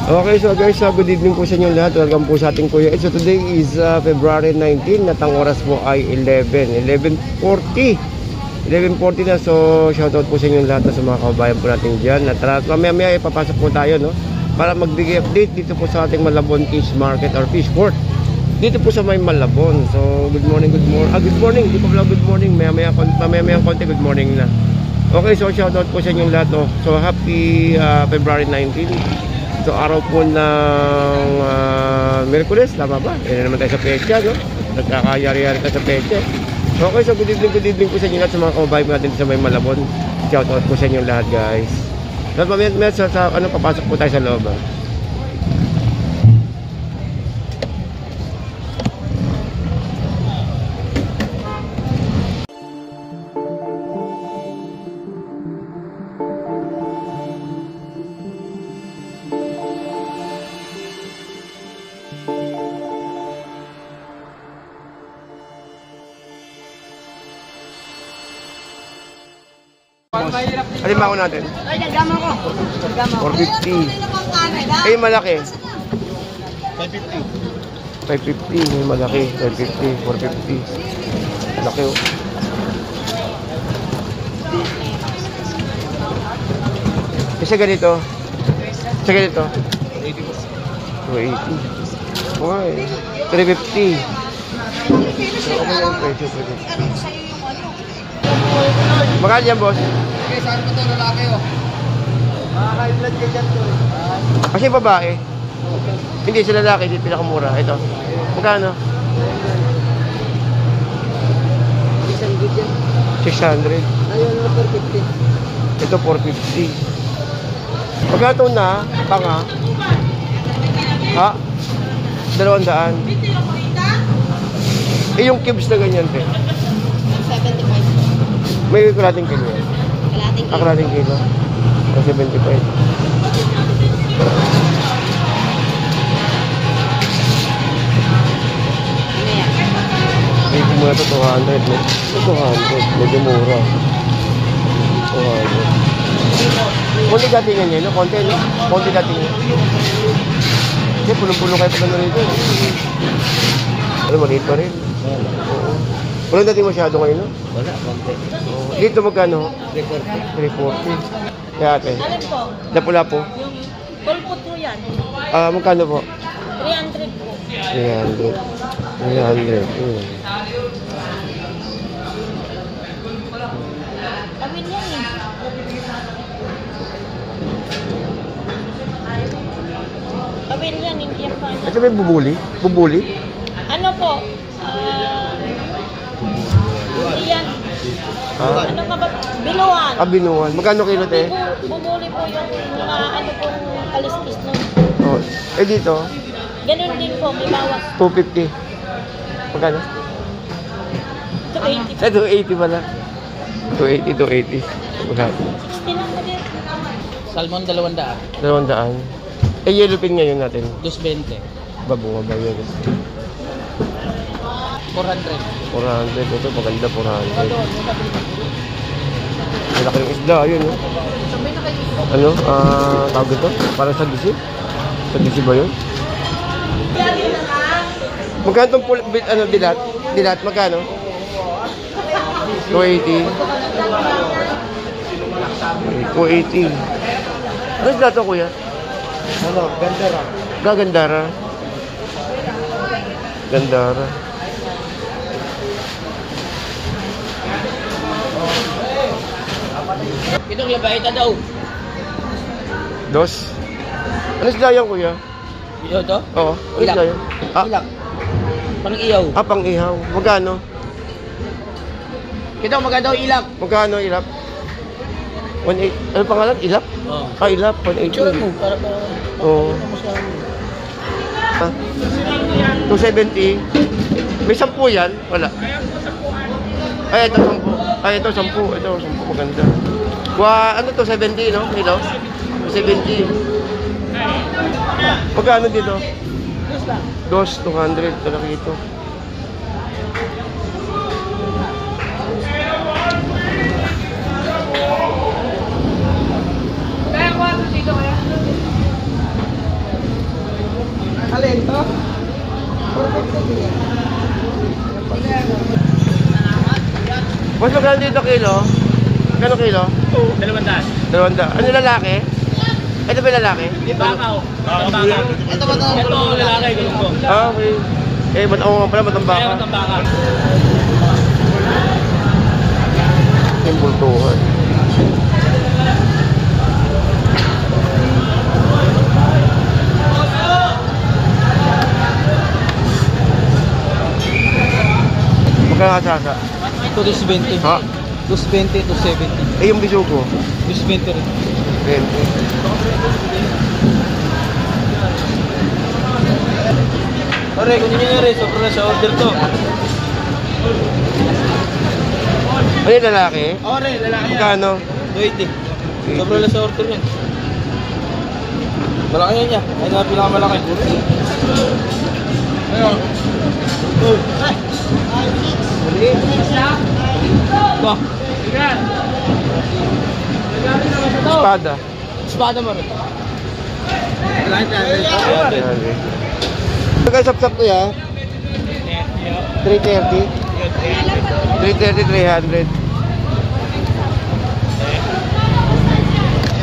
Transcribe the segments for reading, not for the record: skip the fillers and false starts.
Okay, so guys, good evening po sa inyo lahat. Welcome po sa ating Kuya Ed. So today is February 19 at ang oras po ay 11:40 na. So shoutout po sa inyo lahat sa mga kababayan po natin dyan. At mamaya ipapasok po tayo, no, para magbigay update dito po sa ating Malabon Fish Market or Fish Court dito po sa may Malabon. So good morning. Good morning, di pa pala good morning. Mamaya konti good morning na. Okay, so shoutout po sa inyo lahat, no. So happy February 19. So araw po ng Miyerkules, tama ba? Yan naman tayo sa pecha, no? Nagkakayari-yari tayo sa pecha. Okay, so good evening po sa inyo lahat sa mga kababayan natin sa may Malabon. Shout out po sa inyo lahat, guys. So mamaya sa papasok po tayo sa loob. Halimbawa natin. Ay, nagama ko. 450. Eh, malaki. 550. 550. May malaki. 550. 450. Malaki, oh. Kasi ganito. 280. Okay. 350. So, okay yung presyo. 350. Magkano yan, boss? Okay, saan ko ito? Lalaki, oh. Makaka-vlog ka dyan, to. Kasi babae. Hindi, sa lalaki, hindi pinakamura. Ito. Magkano? 600 yan. 600. Ayun, 450. Ito, 450. Magkano ito na? Tanga? Ha? 200. Eh, yung cubes na ganyan, te. 75. May kalating kilo. Kalating kilo. 75. Ito muna ito 200, no? Ito 200. Medyo mura. 200. Konti datingan niya, no? Konti, no? Konti datingan. Kasi pulong-pulong kayo pa na rito. Ano, maliit pa rin. Oo. Walang dating masyado ngayon, no? Wala, konti. Dito magkano? 340. 340. Kaya ate. Alin po? Lapu-lapu. Yung pulpot po yan. Magkano po? 300 po. 300. 300. Kawin yan eh. Kawin yan, hindi yan pa. Ito may bubuli? Bubuli? Ano po? Hindi yan. Ano nga ba? Binuan. Binuan. Magkano kilo, te? Bubuli po yung mga ano pong kaliskis nun. Oh. Eh dito? Ganun din po, may bawas. 250. Magkano? 280. 280 pala. 280. Magkano? 60 lang po din. Salmon, 200. 200. Eh, yellowfin ngayon natin. 220. Babunga ba yun? 400. 400. Ito, maganda 400. Malaki ng isda, yun, no? Ano? Tawag ito? Parang sa gisi? Sa gisi ba yun? Magkano itong dilat? Dilat, magkano? 280. 280. Ano isda ito, kuya? Ano? Gandara. Gagandara. Gandara. Itong labaita daw. Dos. Ano isda yan, kuya? Iyo to? Oo. Ano isda yan? Ilak. Pang-iyaw. Pang ihaw. Magkano? Kita maganda daw ilak. Magkano ilap? 1.8. Ano pangalan? Ilap? Oh. Ilap. 1.8. Sure mo para Oo. para 270. May 10 yan? Wala. Ay, ito 10. Ay, ito 10. Ito 10. Maganda. Ano to? 70, no? Kilo? 70. Magkano dito? 200. Talaki ito. Boss, magkano dito kilo? Magkano kilo? 200. 200. Ano lalaki? Ito ba lalaki? Di bakaw. Tambaka. Ito ba ito? Ito lalaki, gulong ko. Ah, okay. Eh, oo nga pala, matambaka. Kaya tambaka. Yung bultuhan. Magkano kasasa? Ito 220. Ha? 220 to 70. Eh, yung bisugo. 220 rin. 20. Pare, kunin nyo na rin. Sobrang na sa order to. Ano yung lalaki? Ore, lalaki yan. Magkano? 20. Sobrang na sa order yan. Malaki yan niya. Ay na pinakamalaki. Ayun. Mali. Ito. Espada. Espada mo rin. Magkano sap-sap ko ya? 330? 330, 300.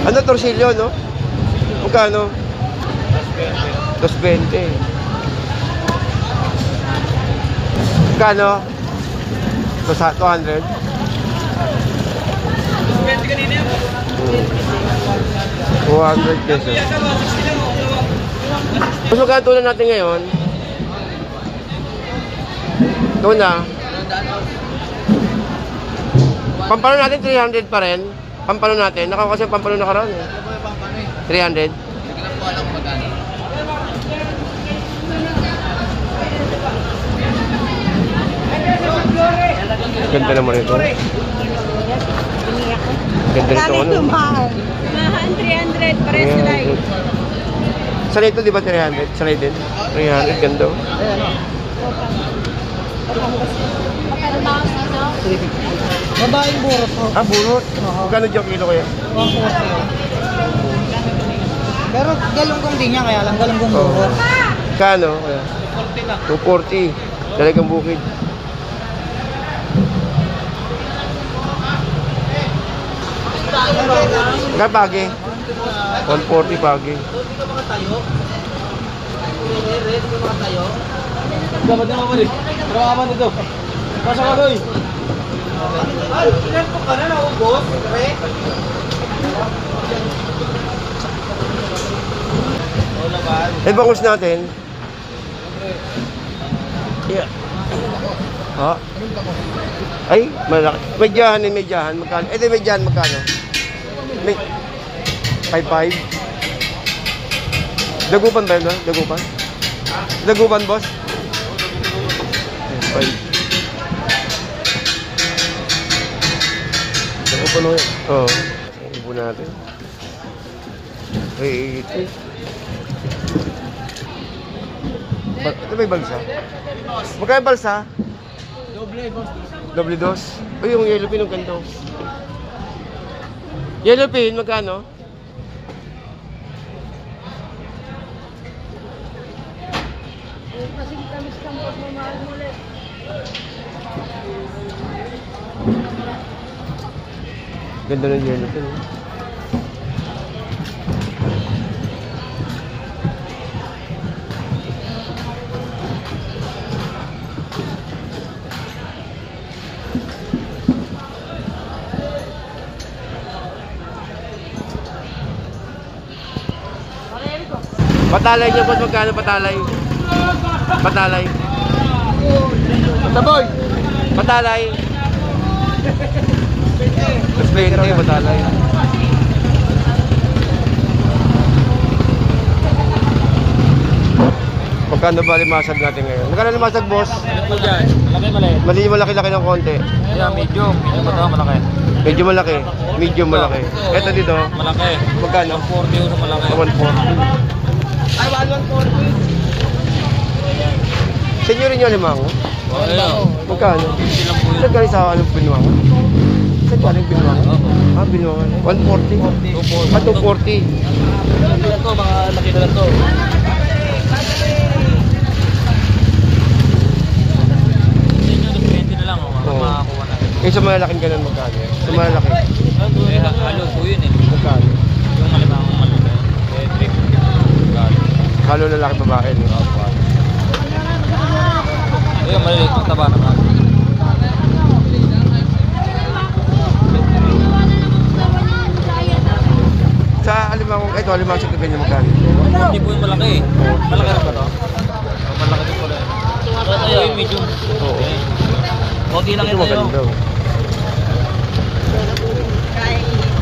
Ano torsilyo, no? Magkano? 220. Magkano? 200? 220 kanina yan. 200 pesos. Mas magkano tuna natin ngayon? Tuna. Pampano natin 300 pa rin. Pampano natin. Nakaw kasi pampano nakaraan eh. 300. Ganda naman ito. Ganda nito ano. Mahal, 300. Pares sila eh. Sa nito di ba 300? Sa din? 300. Ganda. Babaeng burot po. Ah, burot. Magkano dyan kilo kaya? 140. Pero galunggong din niya, kaya lang galunggong burot. Kano kaya? 240. Talagang bukid. Magkano pagi? 140 pagi. Dapat na mamali. Pero aman ito. Pasok ka doy. Ay, ilan po ka na naubos? Eh, bangus natin. Yeah. Ha? Ay, malaki. Medyahan eh, medyahan. Magkano? Eh, medyahan magkano? May 5-5. Dagupan ba yun, ha? Dagupan? Dagupan, boss? 5. Dagupan mo yun? Oo. Ibo natin. Ay, ito. Ito may balsa? Magkano yung balsa? Doble dos. Uy, yung yellow pin, yung ganito. Yellow pin, magkano? Ganda ng yellow pin. Patalay niyo, boss, magkano patalay? Patalay. Taboy! Patalay. Mas 20, patalay. Magkano ba limasag natin ngayon? Magkano limasag, boss? Ito dyan. Malaki mali. Malaki-laki ng konti. Ayan, medium. Medium ito, malaki. Medyo malaki. Medium malaki. Ito dito. Malaki. Magkano? 40 yung malaki. 140. Ay, 140. Senyo rin yung limango? Ayun. Magkano? Ilang po yun? Saan galing sa anong binuangan? Saan galing binuangan? Ah, binuangan. 140? 240. Ah, 240. Laki na to, mga laki na to. Sa inyo, 20 na lang. Oo. Makakuha natin. Eh, sa malalaking ganun magkano? Sa malalaki. Eh, halo po yun eh. Magkano? Yung malimang malaki. Eh, 350. Halo lalaki babae. No? Ayun, maliliit ng taba naman. Sa alimang, ito alimang sa tibin niya magkano? Hindi po yung malaki eh. Malaki na ba to? Oh, malaki din po rin. Ito yung medium. Oo. Konti lang Ito ito yun. maganda.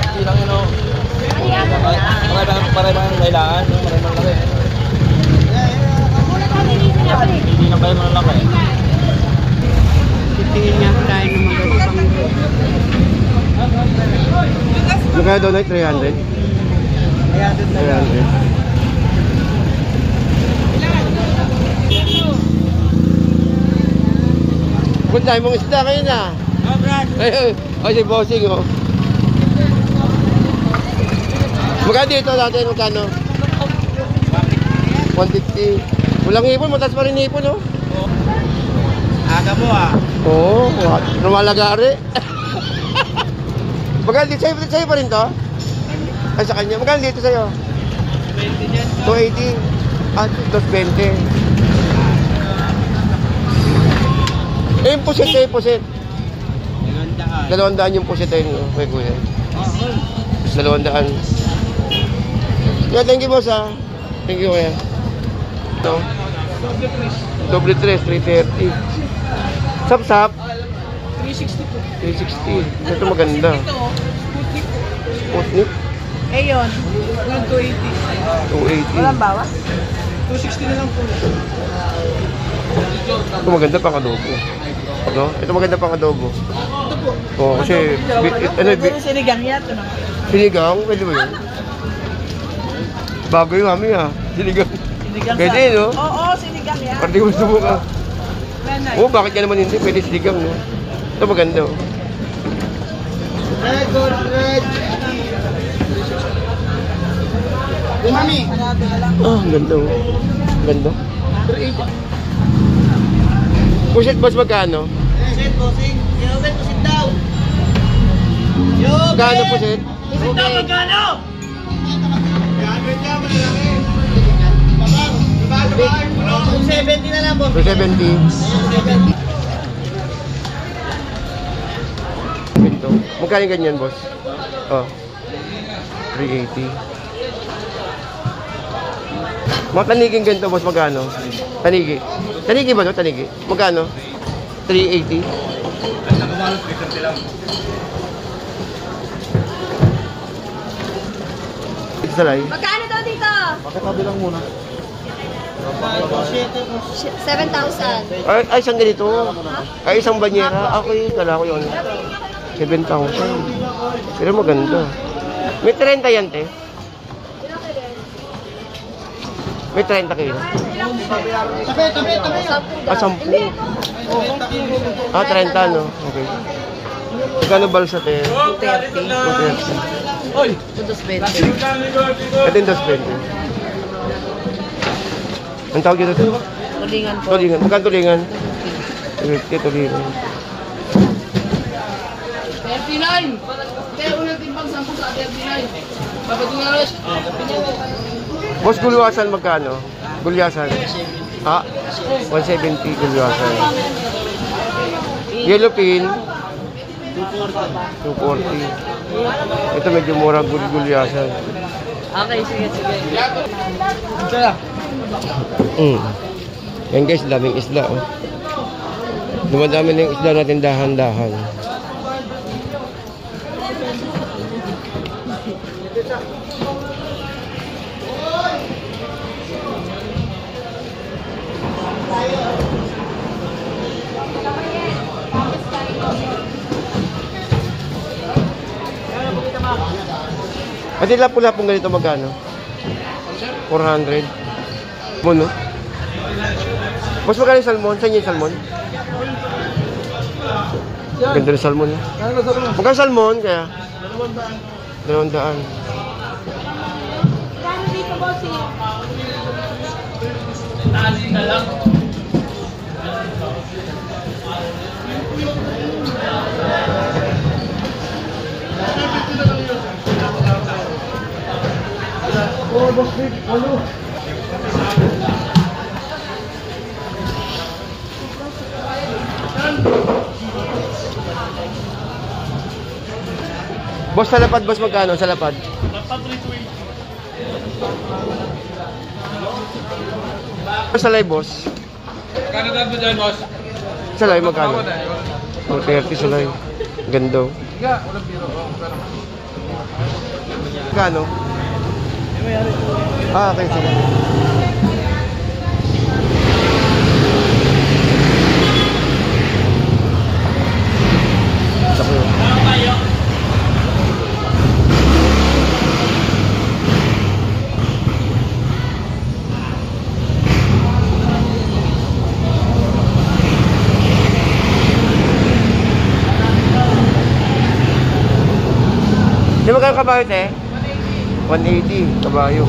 Konti lang yun oh. Maraming kailangan. Maraming malaki. Hindi na kayo malaki. Titingin nga tayo ng magandang Magkano daw na 300? 300. Kung tayo mong isda kayo na. Oh, Brad. Ayun, si bossing oh. Magkano dito natin, magkano? 150. Walang ipon, mataas pa rin ipon oh. Aga mo ah. Oo, lumalagari. Magkano dito sa'yo pa rin to? Ay sa kanya, magkano dito sa'yo? 280. Ah, 220. Eh, yung pusit eh, pusit. 200 yung pusit eh, kay kuya. 200. Yeah, thank you boss ah. Thank you kuya. No? Doble 3, 330. Sap-sap. 360 po. 360. Ito maganda. Sputnik. Eh yun, 280. 280. Walang bawas? 260 na lang po. Ito maganda pang adobo. No? Ito maganda pang adobo. Ito po. Oo, kasi Sinigang yan. sinigang, pwede ba yun? Bago yung mami ah. Sinigang. Sinigang Pwede, no? Oo, sinigang yan. Pwede mo subukan. Nanay. Oo, bakit ka naman hindi? Pwede sinigang, no? Ito maganda, oh. Red, good, red. Mami. Ah, ang ganda, oh. Ganda. Pusit boss, magkano? Sit, bossing. Yogurt, sit down. Magkano pusit? Sit down, magkano? 270 na lang, boss. 270. Ito. Magkano yung ganyan, boss? Oh. 380. Mga taniging ganito, boss, magkano? Tanigi. Tanigi ba no? Tanigi. Magkano? 380. Ito sa lay. Magkano daw dito? Pakikabilang muna. 7,000. Ay, isang ganito. Ay, isang banyera. Okay, kala ko yun. 7,000. Pero maganda. May 30 yan, te. May 30 kayo. Tabi. Ah, 10. Ah, 30, no? Okay. Magkano balsa, te? 230. 230. Oy! 220. Ito yung 220. Ang tawag dito, te? Tulingan po. Tulingan. Magkano tulingan? 250, tulingan. 39! Kaya unang timbang 10 sa 39. Papatungaros. Boss, gulyasan magkano? Gulyasan. Ah, 170 gulyasan. Yellow pin. 240. Ito medyo mura gulyasan. Okay, sige. Kaya. Yan guys, daming isla oh. Dumadami na yung isla natin dahan-dahan. Pati lapu-lapong ganito magkano? 400. Mono? Mas magkano yung salmon? Saan yung salmon? Ganda ng salmon. Magkano salmon kaya? 200. Kano dito, bossy? boss Vic. Ano? Boss, sa lapad, boss, magkano? Sa lapad? Lapad 320. Sa live, boss? Kano daw mo dyan, boss? Sa live, magkano? 30 sa live. Ganda. Higa, walang biro. Magkano? Ah, okay, sige. Sako. Di ba kayo kabayo, te? 180 kabayo.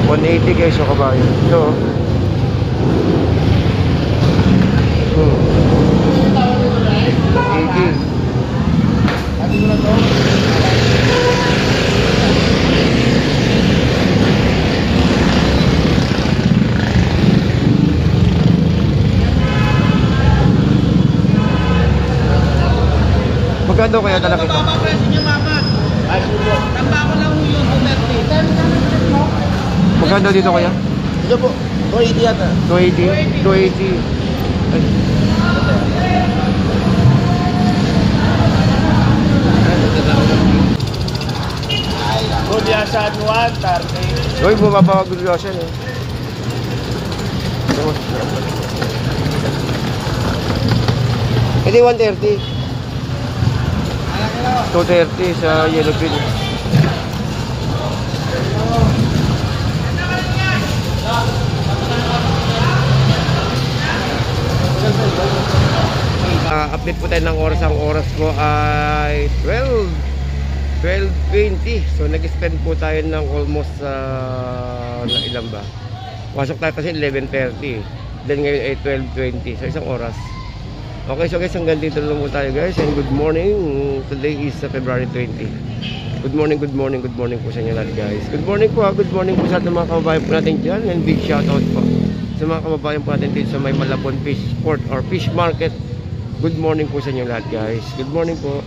180 guys, yung kabayo. Ito. Oh. 180. Magkano kaya talaga ito? Mababa presyo niya, mama. Tambako lang ho yun, 230. Magkano dito kaya? Ito po, 280 yata. 280? 280. Ay. Gulyasan 130. Uy, bumaba ang gulyosan eh. Hindi 130. 230 sa yellow pin. Update po tayo ng oras. Ang oras po ay 12:20. So nag-spend po tayo ng almost na ilan ba? Pasok tayo kasi 11:30. Then ngayon ay 12:20. So isang oras. Okay, so guys, hanggang dito lang po tayo guys. And good morning. Today is February 20. Good morning po sa inyo lahat guys. Good morning po Good morning po sa ating mga kababayan po natin dyan. And big shout out po sa mga kababayan po natin dito sa may Malabon Fish Port or Fish Market. Good morning po sa inyo lahat guys. Good morning po.